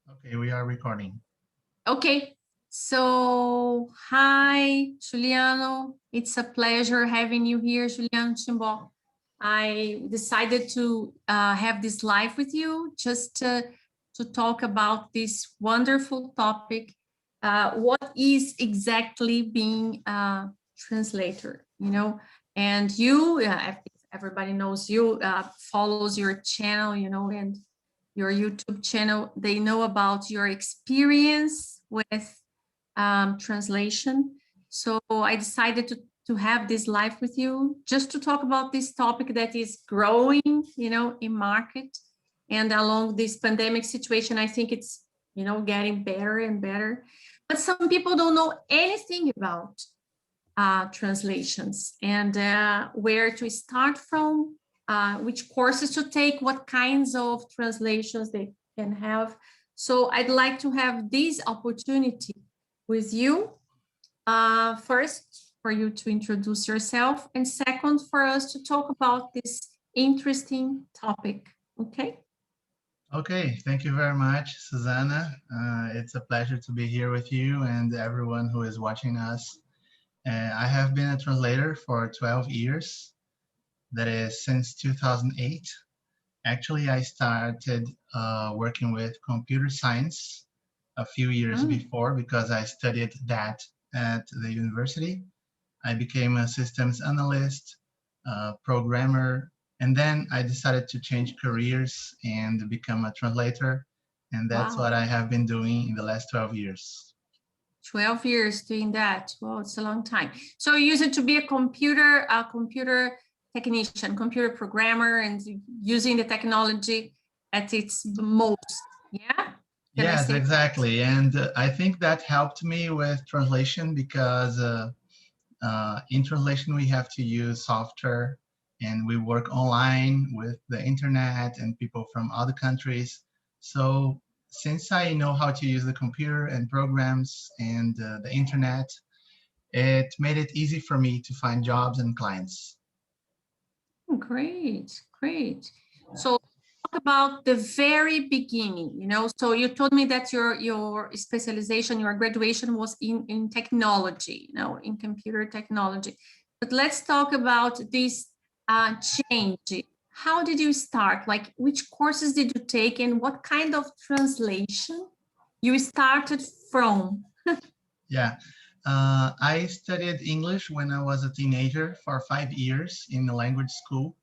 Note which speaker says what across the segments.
Speaker 1: Okay, we are recording.
Speaker 2: Okay, so hi, Juliano. It's a pleasure having you here, Juliano Timbó. I decided to have this live with you just to talk about this wonderful topic. What is exactly being a translator? And you, everybody knows you, follows your channel, and your YouTube channel. They know about your experience with translation. So I decided to have this live with you just to talk about this topic that is growing, in market. And along this pandemic situation, I think it's, getting better and better. But some people don't know anything about translations and where to start from, which courses to take, what kinds of translations they can have. So I'd like to have this opportunity with you. First, for you to introduce yourself, and second, for us to talk about this interesting topic. Okay?
Speaker 1: Okay, thank you very much, Suzana. It's a pleasure to be here with you and everyone who is watching us. I have been a translator for 12 years, that is since 2008. Actually, I started working with computer science a few years before because I studied that at the university. I became a systems analyst, programmer, and then I decided to change careers and become a translator. And that's
Speaker 2: Wow.
Speaker 1: what I have been doing in the last 12 years.
Speaker 2: 12 years doing that. Well, it's a long time. So you use it to be a computer technician, computer programmer, and using the technology at its most. Yeah?
Speaker 1: Yes, exactly. And I think that helped me with translation because in translation, we have to use software and we work online with the internet and people from other countries. So since I know how to use the computer and programs and the internet, it made it easy for me to find jobs and clients.
Speaker 2: Great, great. So talk about the very beginning, so you told me that your specialization, your graduation was in technology, in computer technology. But let's talk about this change. How did you start? Like, which courses did you take and what kind of translation you started from?
Speaker 1: Yeah, I studied English when I was a teenager for 5 years in a language school.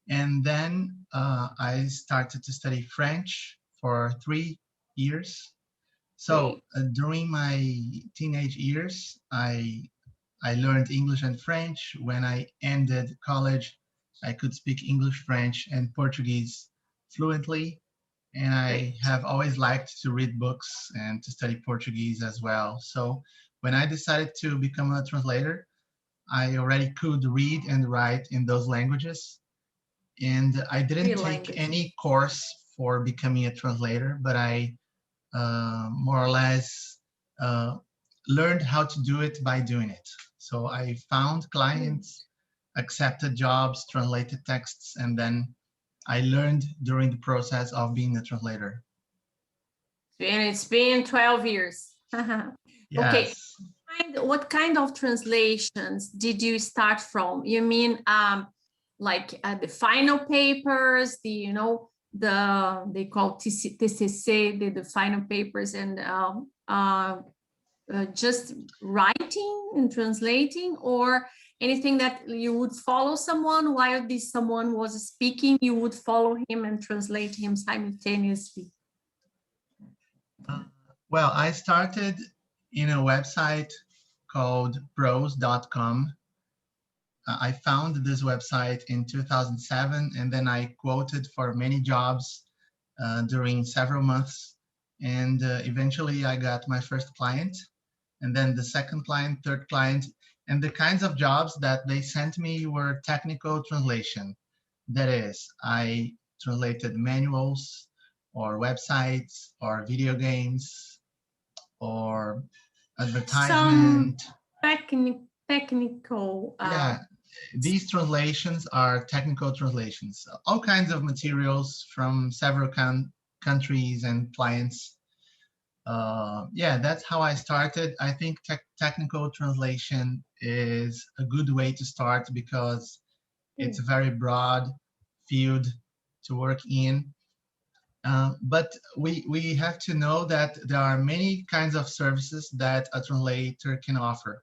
Speaker 1: And then I started to study French for 3 years. So during my teenage years, I learned English and French. When I ended college, I could speak English, French, and Portuguese fluently. And I have always liked to read books and to study Portuguese as well. So when I decided to become a translator, I already could read and write in those languages. And I didn't take any course for becoming a translator, but I more or less learned how to do it by doing it. So I found clients, accepted jobs, translated texts, and then I learned during the process of being a translator.
Speaker 2: And it's been 12 years. Okay.
Speaker 1: Yes.
Speaker 2: What kind of translations did you start from? You mean like the final papers, they call TCC, the final papers, and just writing and translating, or anything that you would follow someone while this someone was speaking, you would follow him and translate him simultaneously?
Speaker 1: Well, I started in a website called pros.com. I found this website in 2007, and then I quoted for many jobs during several months. And eventually I got my first client, and then the second client, third client. And the kinds of jobs that they sent me were technical translation. That is, I translated manuals or websites or video games or advertisement.
Speaker 2: Some technical.
Speaker 1: Yeah, these translations are technical translations. All kinds of materials from several countries and clients. Yeah, that's how I started. I think technical translation is a good way to start because it's a very broad field to work in. But we have to know that there are many kinds of services that a translator can offer.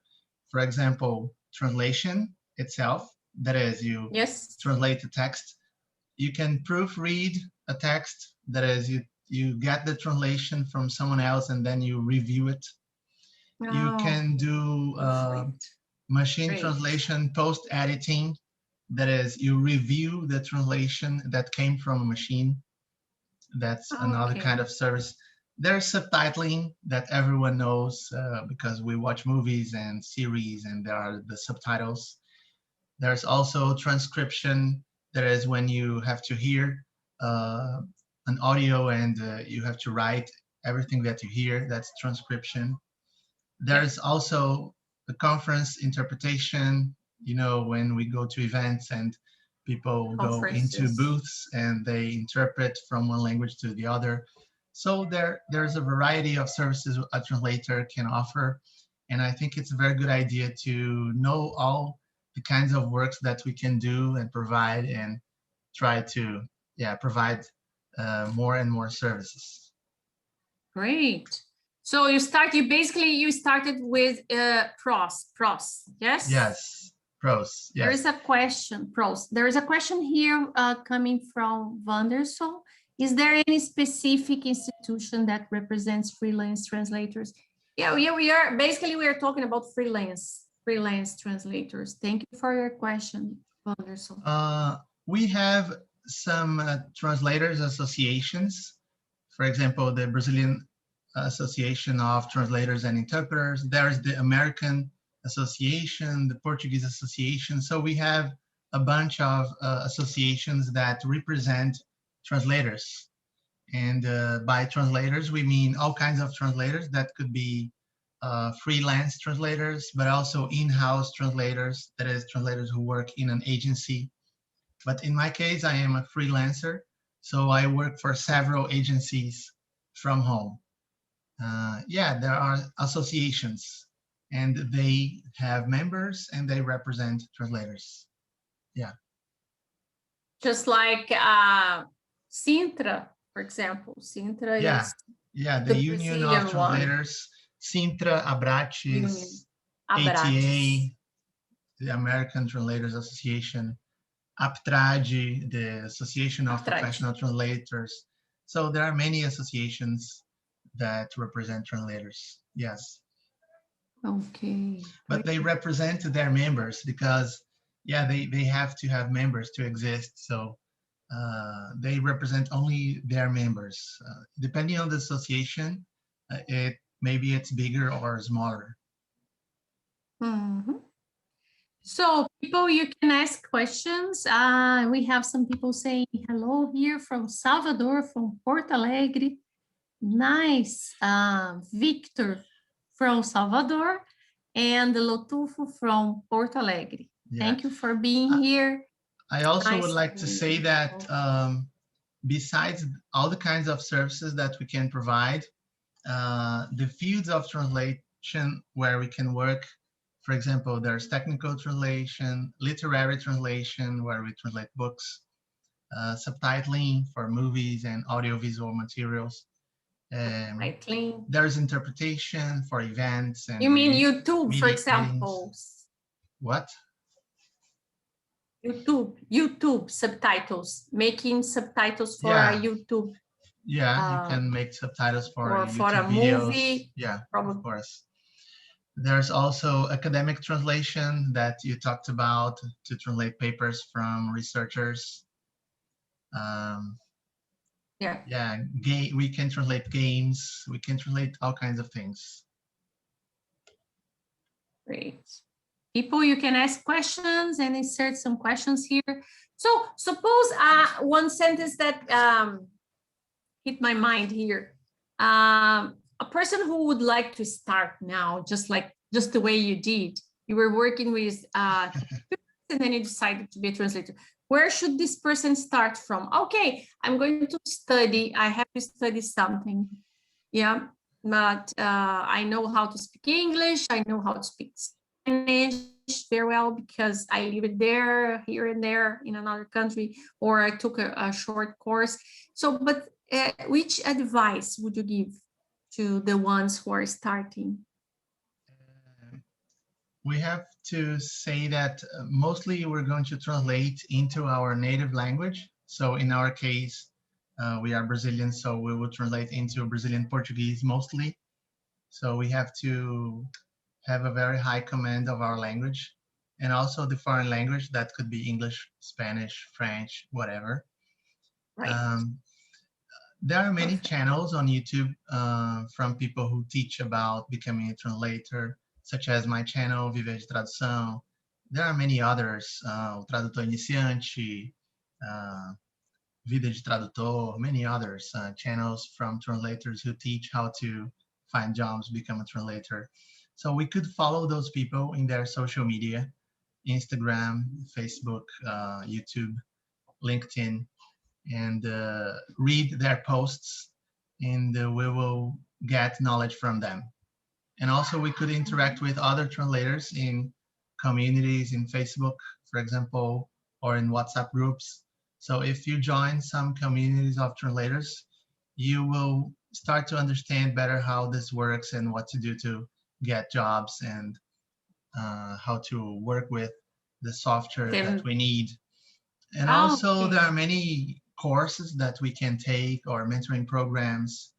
Speaker 1: For example, translation itself, that is, you
Speaker 2: Yes.
Speaker 1: translate the text. You can proofread a text, that is, you get the translation from someone else and then you review it. You can do machine translation, post editing, that is, you review the translation that came from a machine. That's another kind of service. There's subtitling that everyone knows because we watch movies and series and there are the subtitles. There's also transcription. That is when you have to hear an audio and you have to write everything that you hear. That's transcription. There's also the conference interpretation, you know, when we go to events and people go into booths and they interpret from one language to the other. So there's a variety of services a translator can offer. And I think it's a very good idea to know all the kinds of works that we can do and provide and try to, yeah, provide more and more services.
Speaker 2: Great. So you started with prose, yes?
Speaker 1: Yes, prose, yes.
Speaker 2: There is a question, prose. There is a question here coming from Vanderson. Is there any specific institution that represents freelance translators? Yeah, we are talking about freelance translators. Thank you for your question, Vanderson.
Speaker 1: We have some translators associations. For example, the Brazilian Association of Translators and Interpreters. There's the American Association, the Portuguese Association. So we have a bunch of associations that represent translators. And by translators, we mean all kinds of translators. That could be freelance translators, but also in-house translators, that is, translators who work in an agency. But in my case, I am a freelancer, so I work for several agencies from home. Yeah, there are associations, and they have members, and they represent translators. Yeah.
Speaker 2: Just like Sintra, for example. Sintra is
Speaker 1: the Union of Translators, Sintra, Abrates, ATA, the American Translators Association, APTRAD, the Association of Professional Translators. So there are many associations that represent translators. Yes.
Speaker 2: Okay.
Speaker 1: But they represent their members because, yeah, they have to have members to exist. So they represent only their members. Depending on the association, maybe it's bigger or smaller.
Speaker 2: Mm-hmm. So people, you can ask questions. We have some people saying hello here from Salvador, from Porto Alegre. Nice. Victor from Salvador and Lotufo from Porto Alegre. Yeah. Thank you for being here.
Speaker 1: I also would like to say that besides all the kinds of services that we can provide, the fields of translation where we can work, for example, there's technical translation, literary translation, where we translate books, subtitling for movies and audiovisual materials. There's interpretation for events. And
Speaker 2: you mean YouTube, for example?
Speaker 1: Meetings. What?
Speaker 2: YouTube subtitles, making subtitles for YouTube.
Speaker 1: Yeah, you can make subtitles for
Speaker 2: or
Speaker 1: YouTube
Speaker 2: for a
Speaker 1: videos.
Speaker 2: Movie.
Speaker 1: Yeah, of course. There's also academic translation that you talked about to translate papers from researchers. We can translate games. We can translate all kinds of things.
Speaker 2: Great. People, you can ask questions and insert some questions here. So suppose one sentence that hit my mind here. A person who would like to start now, just the way you did, you were working with and then you decided to be a translator. Where should this person start from? Okay, I'm going to study. I have to study something. Yeah. but I know how to speak English. I know how to speak Spanish very well because I lived there, here and there in another country, or I took a short course. So, but which advice would you give to the ones who are starting?
Speaker 1: We have to say that mostly we're going to translate into our native language. So in our case, we are Brazilian, so we will translate into Brazilian Portuguese mostly. So we have to have a very high command of our language, and also the foreign language that could be English, Spanish, French, whatever.
Speaker 2: Right.
Speaker 1: Um, there are many
Speaker 2: Perfect.
Speaker 1: channels on YouTube from people who teach about becoming a translator, such as my channel, Viver de Tradução. There are many others, o Tradutor Iniciante, Vida de Tradutor, many others, channels from translators who teach how to find jobs, become a translator. So we could follow those people in their social media, Instagram, Facebook, YouTube, LinkedIn, and read their posts, and we will get knowledge from them. And also we could interact with other translators in communities in Facebook, for example, or in WhatsApp groups. So if you join some communities of translators, you will start to understand better how this works and what to do to get jobs, and how to work with the software that
Speaker 2: Then,
Speaker 1: we need. And also there
Speaker 2: okay.
Speaker 1: are many courses that we can take, or mentoring programs.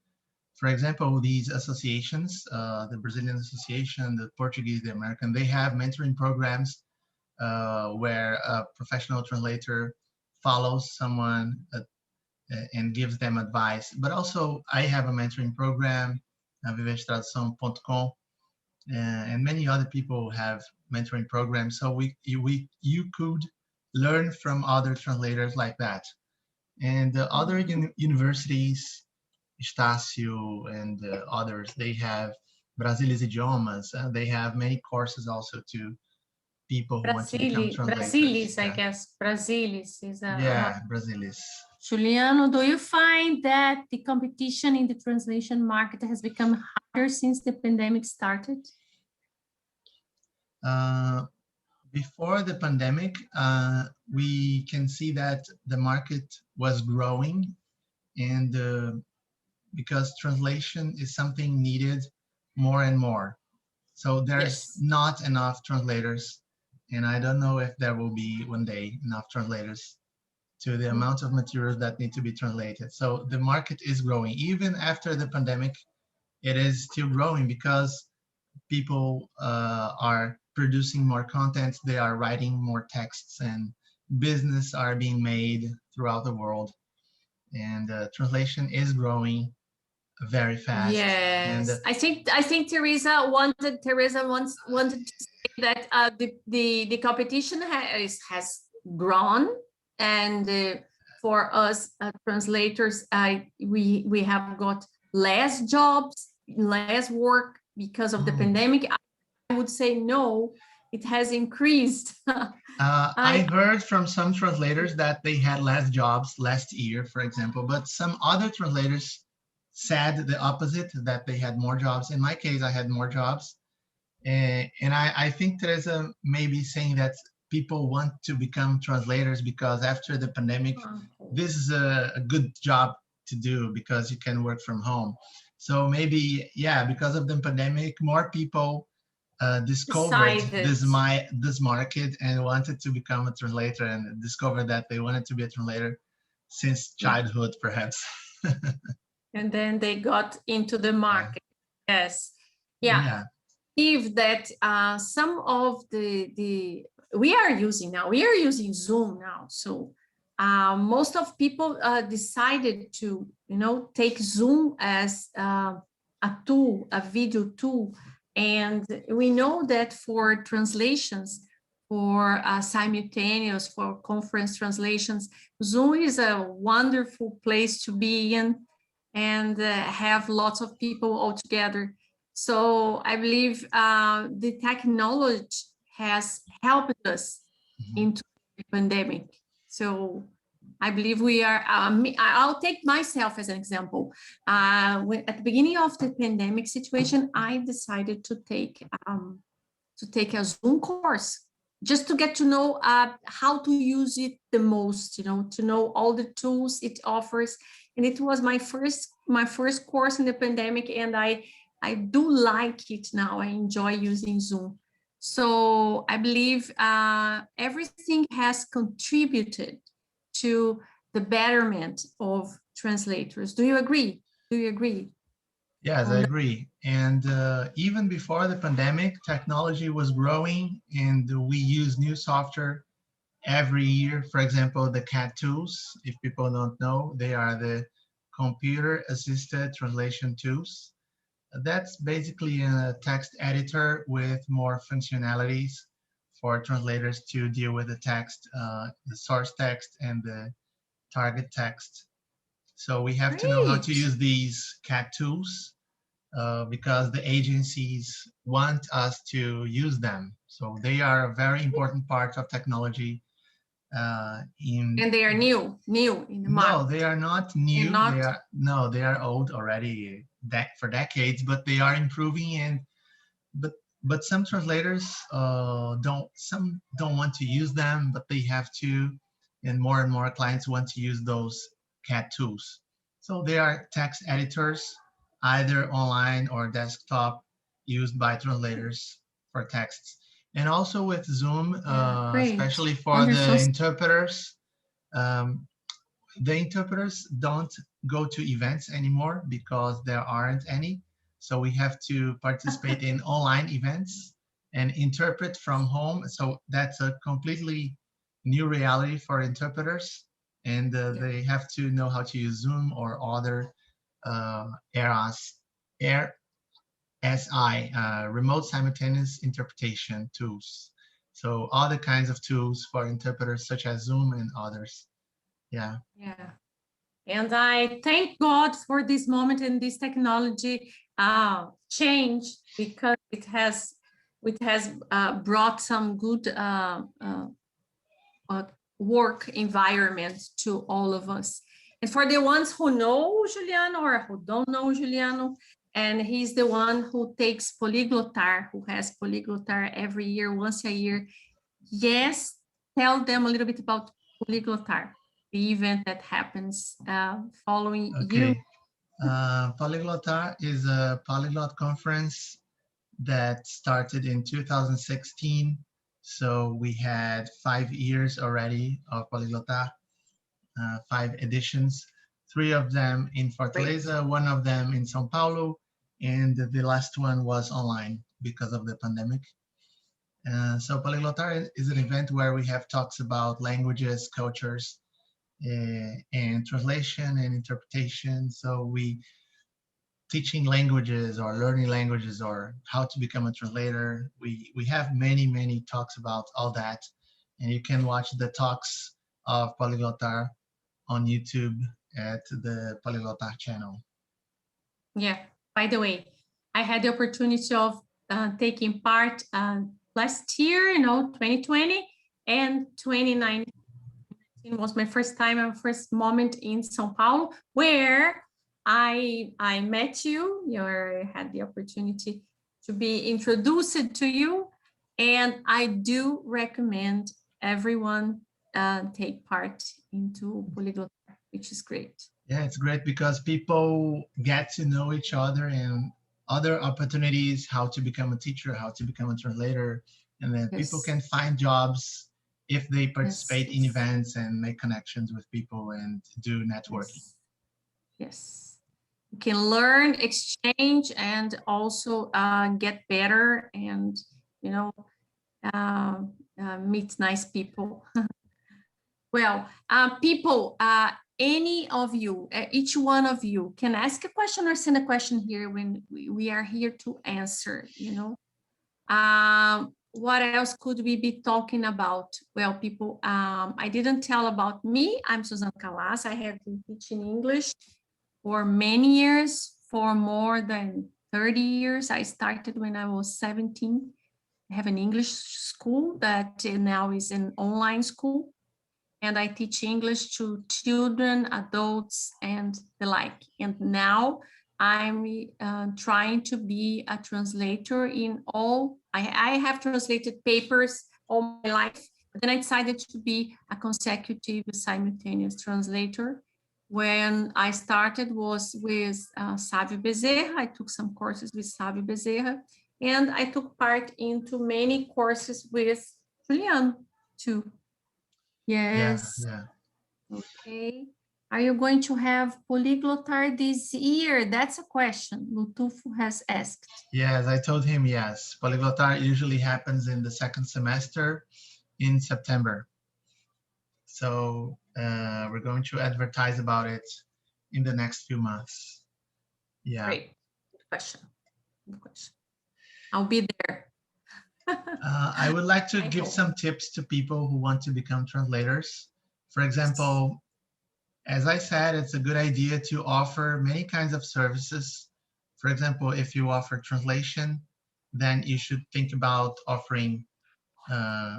Speaker 1: For example, these associations, the Brazilian Association, the Portuguese, the American, they have mentoring programs where a professional translator follows someone and gives them advice. But also, I have a mentoring program, vivestradução.com, and many other people have mentoring programs. So you could learn from other translators like that. And other universities, Estácio and others, they have Brasilis Idiomas. They have many courses also to people who want to become translators.
Speaker 2: Brasilis, I guess. Brasilis is a.
Speaker 1: Yeah, Brasilis.
Speaker 2: Juliano, do you find that the competition in the translation market has become harder since the pandemic started?
Speaker 1: Uh, Before the pandemic, we can see that the market was growing, and because translation is something needed more and more. So there's
Speaker 2: Yes.
Speaker 1: not enough translators, and I don't know if there will be one day enough translators to the amount of materials that need to be translated. So the market is growing. Even after the pandemic, it is still growing because people are producing more content, they are writing more texts, and business are being made throughout the world. And translation is growing very fast. And
Speaker 2: Yes, I think Teresa once wanted to say that the competition has grown, and for us translators, we have got less jobs, less work because of the pandemic. I would say no, it has increased.
Speaker 1: I
Speaker 2: I
Speaker 1: heard from some translators that they had less jobs last year, for example, but some other translators said the opposite, that they had more jobs. In my case, I had more jobs. And I think Teresa may be saying that people want to become translators because after the pandemic, this is a good job to do because you can work from home. So maybe, yeah, because of the pandemic, more people discovered
Speaker 2: decided.
Speaker 1: this market and wanted to become a translator, and discovered that they wanted to be a translator since childhood, perhaps.
Speaker 2: And then they got into the market. Yes. Yeah.
Speaker 1: Yeah.
Speaker 2: If that some of the we are using Zoom now. So most of people decided to, take Zoom as a tool, a video tool. And we know that for translations, for simultaneous, for conference translations, Zoom is a wonderful place to be in, and have lots of people all together. So I believe the technology has helped us into the pandemic. So I believe we are, I'll take myself as an example. At the beginning of the pandemic situation, I decided to take a Zoom course just to get to know how to use it the most, to know all the tools it offers. And it was my first course in the pandemic, and I do like it now. I enjoy using Zoom. So I believe everything has contributed to the betterment of translators. Do you agree? Do you agree?
Speaker 1: Yes, I agree. And even before the pandemic, technology was growing and we use new software every year. For example, the CAT tools, if people don't know, they are the computer assisted translation tools. That's basically a text editor with more functionalities for translators to deal with the text, the source text and the target text. So we have to know how to
Speaker 2: Great.
Speaker 1: use these CAT tools because the agencies want us to use them. So they are a very important part of technology.
Speaker 2: And they are new in the
Speaker 1: No,
Speaker 2: market.
Speaker 1: they are not
Speaker 2: They're
Speaker 1: new.
Speaker 2: not.
Speaker 1: They are old already for decades, but they are improving. And but some translators don't want to use them, but they have to, and more clients want to use those CAT tools. So they are text editors, either online or desktop, used by translators for texts. And also with Zoom,
Speaker 2: Yeah, great.
Speaker 1: especially for the
Speaker 2: Wonderful.
Speaker 1: interpreters, um, the interpreters don't go to events anymore because there aren't any. So we have to participate in online events and interpret from home. So that's a completely new reality for interpreters. And
Speaker 2: Yeah.
Speaker 1: they have to know how to use Zoom or other RSI, remote simultaneous interpretation tools. So all the kinds of tools for interpreters such as Zoom and others. Yeah.
Speaker 2: Yeah. And I thank God for this moment and this technology change, because it has brought some good work environment to all of us. And for the ones who know Juliano or who don't know Juliano, and he's the one who takes Polyglotar, who has Polyglotar every year, once a year. Yes, tell them a little bit about Polyglotar, the event that happens following you.
Speaker 1: Okay. Polyglotar is a polyglot conference that started in 2016. So we had 5 years already of Polyglotar, 5 editions, 3 of them in
Speaker 2: Great.
Speaker 1: Fortaleza, 1 of them in Sao Paulo, and the last one was online because of the pandemic. So Polyglotar is an event where we have talks about languages, cultures, and translation and interpretation. So we teaching languages or learning languages or how to become a translator. We have many talks about all that, and you can watch the talks of Polyglotar on YouTube at the Polyglotar channel.
Speaker 2: Yeah. By the way, I had the opportunity of taking part last year, 2020 and 2019 was my first time and first moment in São Paulo, where I met you. You had the opportunity to be introduced to you, and I do recommend everyone take part into Polyglot, which is great.
Speaker 1: Yeah, it's great because people get to know each other and other opportunities, how to become a teacher, how to become a translator, and then people
Speaker 2: Yes.
Speaker 1: can find jobs if they participate in
Speaker 2: Yes.
Speaker 1: events and make connections with people and do networking.
Speaker 2: Yes. You can learn, exchange, and also get better and, meet nice people. Well, people, any of you, each one of you can ask a question or send a question here when we are here to answer, What else could we be talking about? Well, people, I didn't tell about me. I'm Suzana Kallas. I have been teaching English for many years, for more than 30 years. I started when I was 17. I have an English school that now is an online school. and I teach English to children, adults, and the like. And now I'm trying to be a translator in all. I have translated papers all my life, but then I decided to be a consecutive simultaneous translator. When I started was with Savio Bezerra. I took some courses with Savio Bezerra, and I took part into many courses with Julian too. Yes.
Speaker 1: Yeah.
Speaker 2: Okay. Are you going to have Polyglotar this year? That's a question Lutufo has asked.
Speaker 1: Yes, I told him yes. Polyglotar usually happens in the second semester in September. So we're going to advertise about it in the next few months. Yeah.
Speaker 2: Great. Good question. Good question. I'll be there.
Speaker 1: I would like to give
Speaker 2: hope.
Speaker 1: some tips to people who want to become translators. For example, as I said, it's a good idea to offer many kinds of services. For example, if you offer translation, then you should think about offering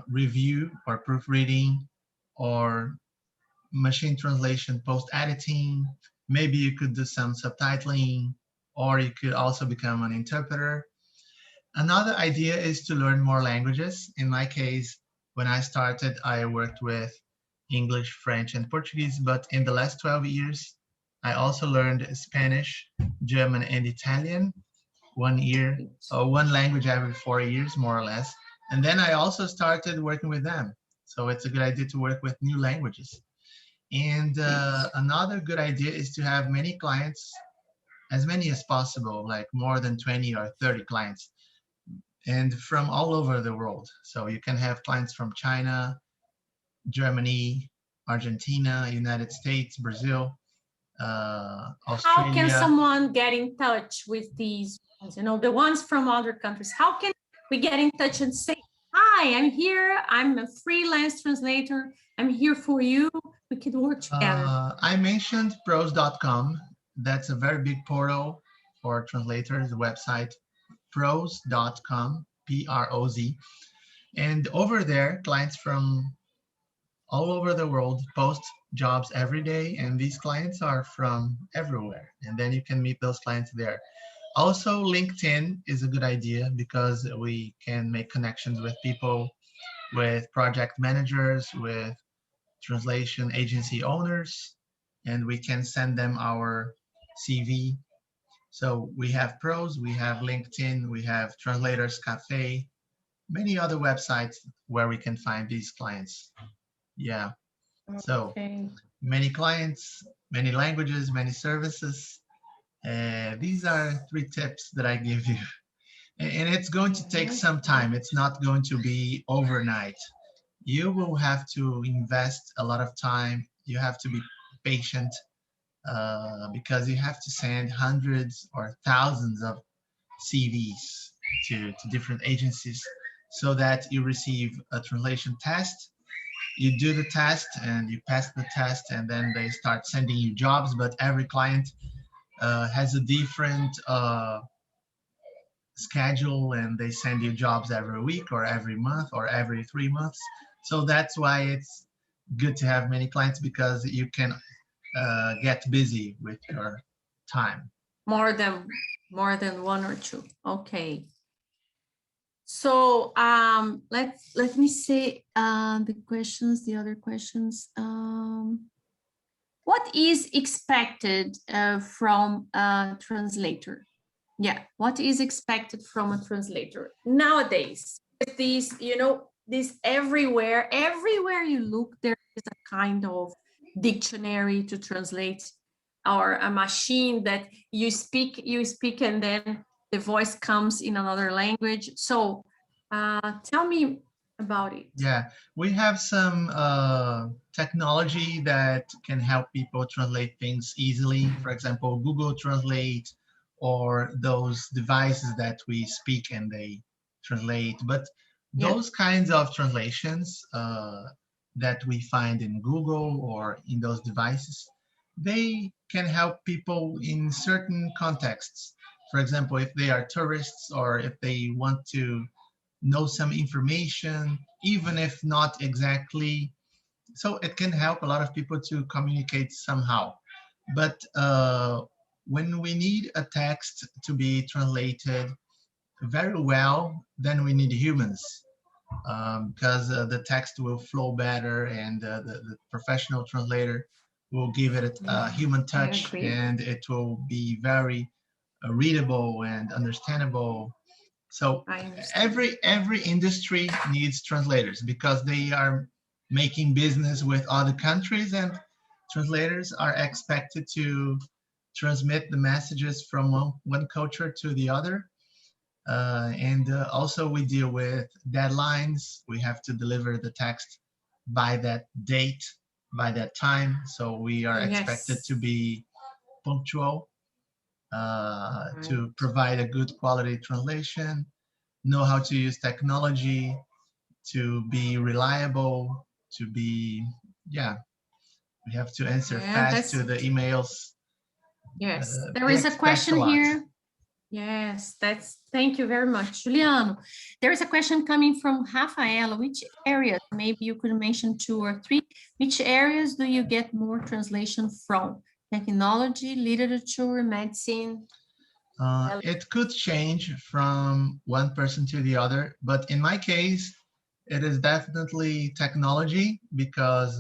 Speaker 1: review or proofreading or machine translation, post-editing. Maybe you could do some subtitling, or you could also become an interpreter. Another idea is to learn more languages. In my case, when I started, I worked with English, French, and Portuguese, but in the last 12 years, I also learned Spanish, German, and Italian, one language every 4 years, more or less. And then I also started working with them. So it's a good idea to work with new languages. And another good idea is to have many clients, as many as possible, like more than 20 or 30 clients, and from all over the world. So you can have clients from China, Germany, Argentina, United States, Brazil, Australia.
Speaker 2: How can someone get in touch with these ones, the ones from other countries? How can we get in touch and say, hi, I'm here, I'm a freelance translator, I'm here for you, we can work together?
Speaker 1: I mentioned pros.com. That's a very big portal for translators, the website, pros.com, P-R-O-Z. And over there, clients from all over the world post jobs every day, and these clients are from everywhere. And then you can meet those clients there. Also, LinkedIn is a good idea because we can make connections with people, with project managers, with translation agency owners, and we can send them our CV. So we have Pros, we have LinkedIn, we have Translators Cafe, many other websites where we can find these clients. Yeah. So many clients, many languages, many services. These are 3 tips that I give you. And it's going to take some time. It's not going to be overnight. You will have to invest a lot of time. You have to be patient because you have to send hundreds or thousands of CVs to different agencies so that you receive a translation test. You do the test and you pass the test, and then they start sending you jobs. But every client has a different schedule, and they send you jobs every week or every month or every 3 months. So that's why it's good to have many clients, because you can get busy with your time.
Speaker 2: More than 1 or 2. Okay. So let me say the other questions. What is expected from a translator? Yeah, what is expected from a translator nowadays? With these, this everywhere you look, there is a kind of dictionary to translate, or a machine that you speak, and then the voice comes in another language. So tell me about it.
Speaker 1: Yeah, we have some technology that can help people translate things easily. For example, Google Translate, or those devices that we speak and they translate. But those kinds of translations that we find in Google or in those devices, they can help people in certain contexts. For example, if they are tourists or if they want to know some information, even if not exactly so it can help a lot of people to communicate somehow. But when we need a text to be translated very well, then we need humans, because the text will flow better, and the professional translator will give it a human
Speaker 2: I
Speaker 1: touch,
Speaker 2: agree.
Speaker 1: and it will be very readable and understandable. So
Speaker 2: I understand.
Speaker 1: every industry needs translators because they are making business with other countries, and translators are expected to transmit the messages from one culture to the other. And also we deal with deadlines. We have to deliver the text by that date, by that time. So we are expected
Speaker 2: Yes.
Speaker 1: to be punctual,
Speaker 2: Right.
Speaker 1: to provide a good quality translation, know how to use technology, to be reliable, to be, yeah, we have to answer
Speaker 2: Yeah,
Speaker 1: fast
Speaker 2: that's
Speaker 1: to the emails.
Speaker 2: yes. There
Speaker 1: They
Speaker 2: is a
Speaker 1: expect a
Speaker 2: question
Speaker 1: lot.
Speaker 2: here. Yes, that's thank you very much, Juliano. There is a question coming from Rafaela. Which areas, maybe you could mention 2 or 3, which areas do you get more translation from? Technology, literature, medicine?
Speaker 1: It could change from one person to the other, but in my case, it is definitely technology because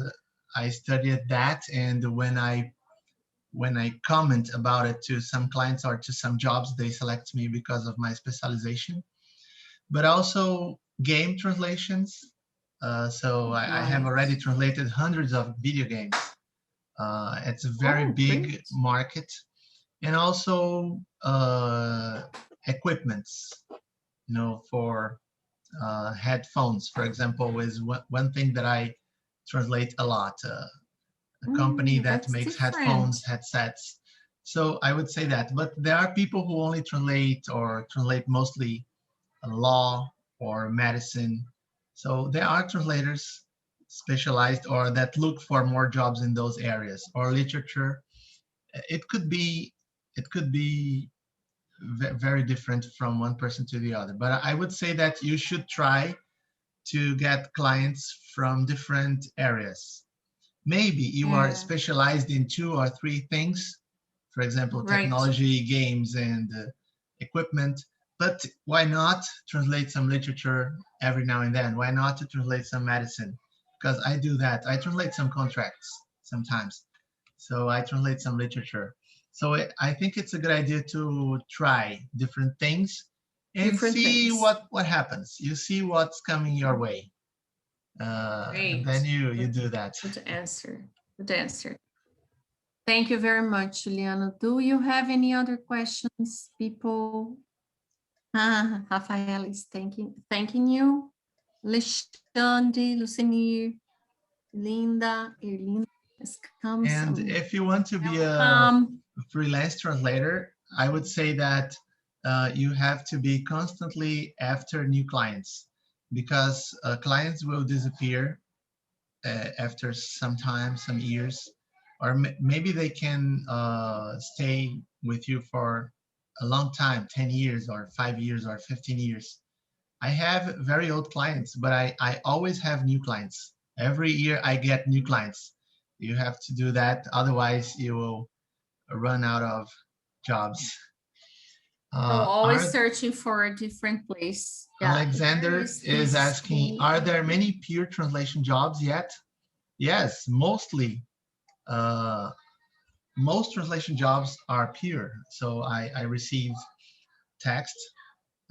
Speaker 1: I studied that, and when I comment about it to some clients or to some jobs, they select me because of my specialization. But also game translations. So I have
Speaker 2: Right.
Speaker 1: already translated hundreds of video games. It's a very
Speaker 2: Oh,
Speaker 1: big
Speaker 2: great.
Speaker 1: market, and also equipments, for headphones, for example, is one thing that I translate a lot. A company that
Speaker 2: That's
Speaker 1: makes
Speaker 2: different.
Speaker 1: headphones, headsets. So I would say that. But there are people who only translate or translate mostly law or medicine. So there are translators specialized or that look for more jobs in those areas, or literature. It could be it could be very different from one person to the other. But I would say that you should try to get clients from different areas. Maybe you are
Speaker 2: Yeah,
Speaker 1: specialized in 2 or 3 things, for example,
Speaker 2: right.
Speaker 1: technology, games, and equipment. But why not translate some literature every now and then? Why not to translate some medicine? Because I do that. I translate some contracts sometimes. So I translate some literature. So I think it's a good idea to try different things and
Speaker 2: Different
Speaker 1: see
Speaker 2: things.
Speaker 1: what happens. You see what's coming your way, and then
Speaker 2: Great.
Speaker 1: you
Speaker 2: Good,
Speaker 1: do that.
Speaker 2: good answer. Good answer. Thank you very much, Juliano. Do you have any other questions, people? Rafael is thanking you. Alexandre, Lucenir, Linda, Erlinda has come.
Speaker 1: And
Speaker 2: Some
Speaker 1: if you want to be a
Speaker 2: welcome.
Speaker 1: freelance translator, I would say that you have to be constantly after new clients, because clients will disappear after some time, some years, or maybe they can stay with you for a long time, 10 years or 5 years or 15 years. I have very old clients, but I always have new clients. Every year I get new clients. You have to do that, otherwise you will run out of jobs.
Speaker 2: So always
Speaker 1: Are
Speaker 2: searching for a different place. Yeah, there
Speaker 1: Alexander
Speaker 2: is
Speaker 1: is
Speaker 2: this
Speaker 1: asking,
Speaker 2: thing.
Speaker 1: are there many pure translation jobs yet? Yes, mostly. Uh, most translation jobs are pure. So I received text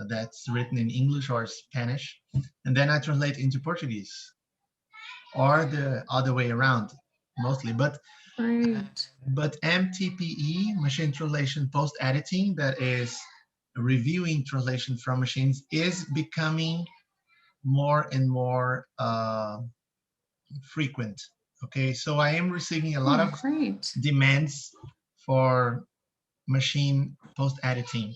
Speaker 1: that's written in English or Spanish, and then I translate into Portuguese, or the other way around, mostly.
Speaker 2: Great.
Speaker 1: But MTPE, machine translation post editing, that is reviewing translation from machines, is becoming more and more frequent. Okay, so I am receiving a lot
Speaker 2: Oh,
Speaker 1: of
Speaker 2: great.
Speaker 1: demands for machine post editing.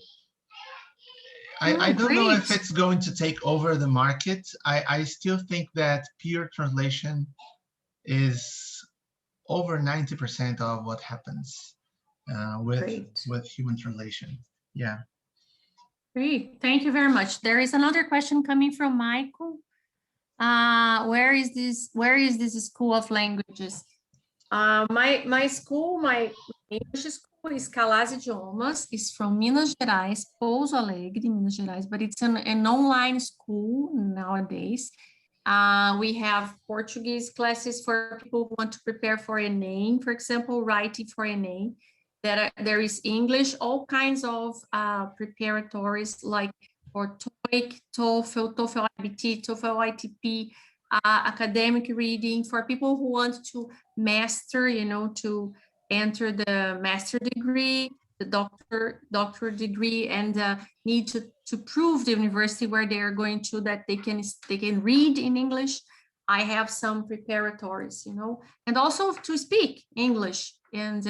Speaker 1: I
Speaker 2: Oh,
Speaker 1: don't know if
Speaker 2: great.
Speaker 1: it's going to take over the market. I still think that pure translation is over 90% of what happens with
Speaker 2: Great.
Speaker 1: human translation. Yeah.
Speaker 2: Great. Thank you very much. There is another question coming from Michael. Where is this? Where is this school of languages? My school, my English school is Kallas Idiomas. It's from Minas Gerais, Pouso Alegre, Minas Gerais, but it's an online school nowadays. We have Portuguese classes for people who want to prepare for ENEM, for example, writing for ENEM. There is English, all kinds of preparatories like for TOEIC, TOEFL, TOEFL IBT, TOEFL ITP, academic reading for people who want to master, to enter the master degree, the doctor degree, and need to prove the university where they are going to that they can read in English. I have some preparatories, and also to speak English. And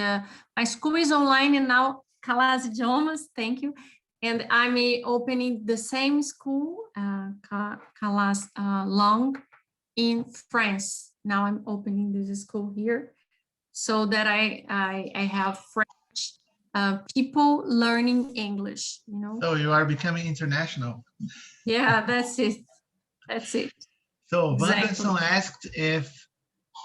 Speaker 2: my school is online and now Kallas Idiomas, thank you. And I'm opening the same school, Kallas Long, in France. Now I'm opening this school here so that I have French people learning English,
Speaker 1: So you are becoming international.
Speaker 2: Yeah, that's it. That's it.
Speaker 1: So
Speaker 2: Exactly.
Speaker 1: Wanderson asked if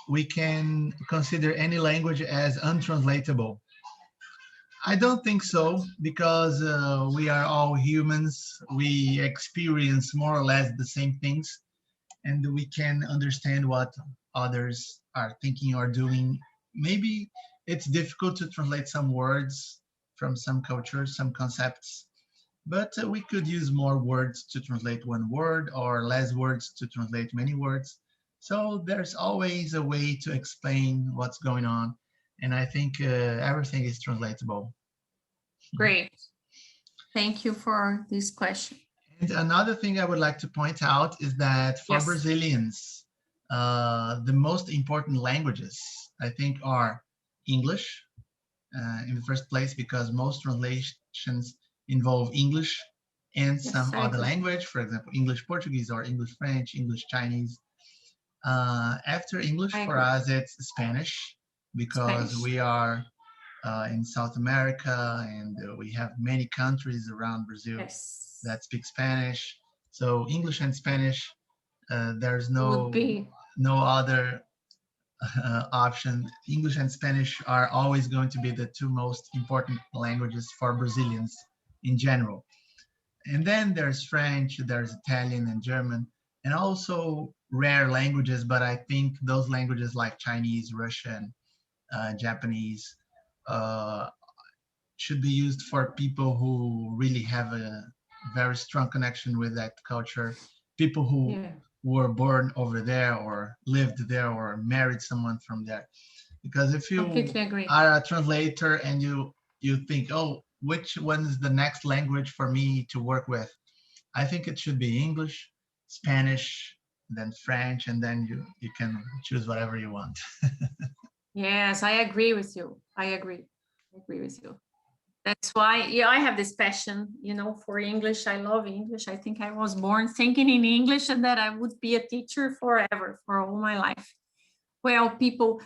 Speaker 1: we can consider any language as untranslatable. I don't think so, because we are all humans. We experience more or less the same things, and we can understand what others are thinking or doing. Maybe it's difficult to translate some words from some cultures, some concepts, but we could use more words to translate one word or less words to translate many words. So there's always a way to explain what's going on. And I think everything is translatable.
Speaker 2: Great. Thank you for this question.
Speaker 1: And another thing I would like to point out is that for
Speaker 2: Yes.
Speaker 1: Brazilians, the most important languages, I think, are English in the first place, because most translations involve English and some other language, for example, English Portuguese or English French, English Chinese. After English, for us, it's Spanish, because we are in South America, and we have many countries around Brazil that speak Spanish. So English and Spanish, there's no other option. English and Spanish are always going to be the two most important languages for Brazilians in general. And then there's French, there's Italian and German, and also rare languages, but I think those languages like Chinese, Russian, Japanese, should be used for people who really have a very strong connection with that culture, people who were born over there or lived there or married someone from there. Because if you are a translator and you think, oh, which one is the next language for me to work with? I think it should be English, Spanish, then French, and then you can choose whatever you want.
Speaker 2: Yes, I agree with you. I agree with you. That's why, I have this passion, for English. I love English. I think I was born thinking in English and that I would be a teacher forever, for all my life. Well, people,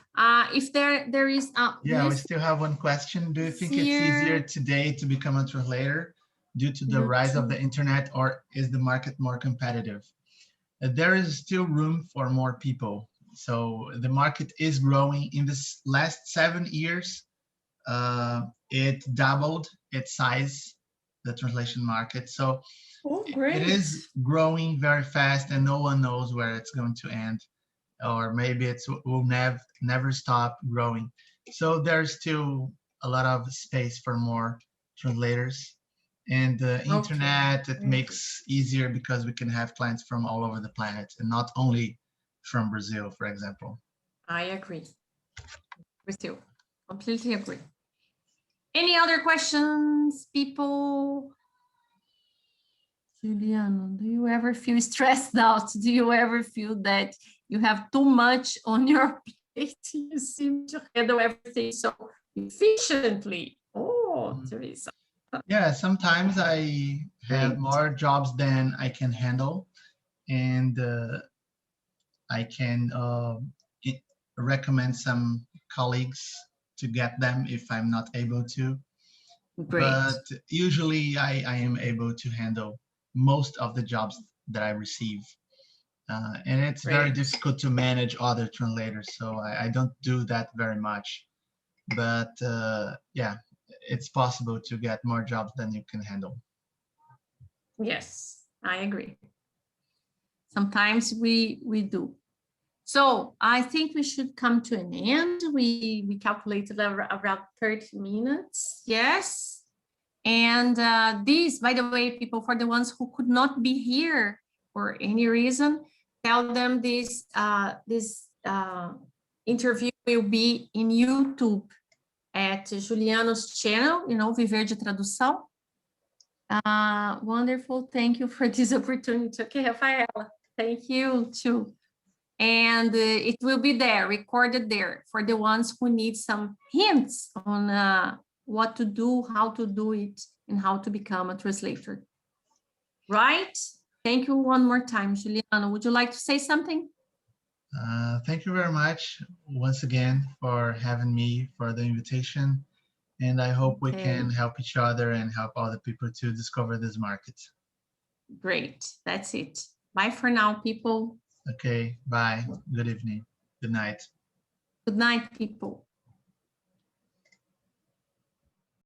Speaker 2: if there is...
Speaker 1: we still have one question. Do you think it's easier today to become a translator due to the rise of the internet, or is the market more competitive? There is still room for more people. So the market is growing. In this last 7 years, it doubled its size, the translation market. So it is growing very fast, and no one knows where it's going to end, or maybe it will never stop growing. So there's still a lot of space for more translators. And the internet, it makes easier because we can have clients from all over the planet and not only from Brazil, for example.
Speaker 2: I agree with you. Completely agree. Any other questions, people? Juliano, do you ever feel stressed out? Do you ever feel that you have too much on your plate? You seem to handle everything so efficiently. Oh, Teresa.
Speaker 1: Yeah, sometimes I have more jobs than I can handle, and I can recommend some colleagues to get them if I'm not able to. But usually I am able to handle most of the jobs that I receive. And it's very
Speaker 2: Great.
Speaker 1: difficult to manage other translators, so I don't do that very much. But yeah, it's possible to get more jobs than you can handle.
Speaker 2: Yes, I agree. Sometimes we do. So I think we should come to an end. We calculated around 30 minutes. Yes. And these, by the way, people, for the ones who could not be here for any reason, tell them this interview will be in YouTube at Juliano's channel, Viver de Tradução. Wonderful. Thank you for this opportunity. Okay, Rafaela, thank you too. And it will be there, recorded there, for the ones who need some hints on what to do, how to do it, and how to become a translator. Right? Thank you one more time, Juliano. Would you like to say something?
Speaker 1: Thank you very much once again for having me, for the invitation. And I hope we can help each other and help other people to discover this market.
Speaker 2: Great. That's it. Bye for now, people.
Speaker 1: Okay, bye. Good evening. Good night.
Speaker 2: Good night, people.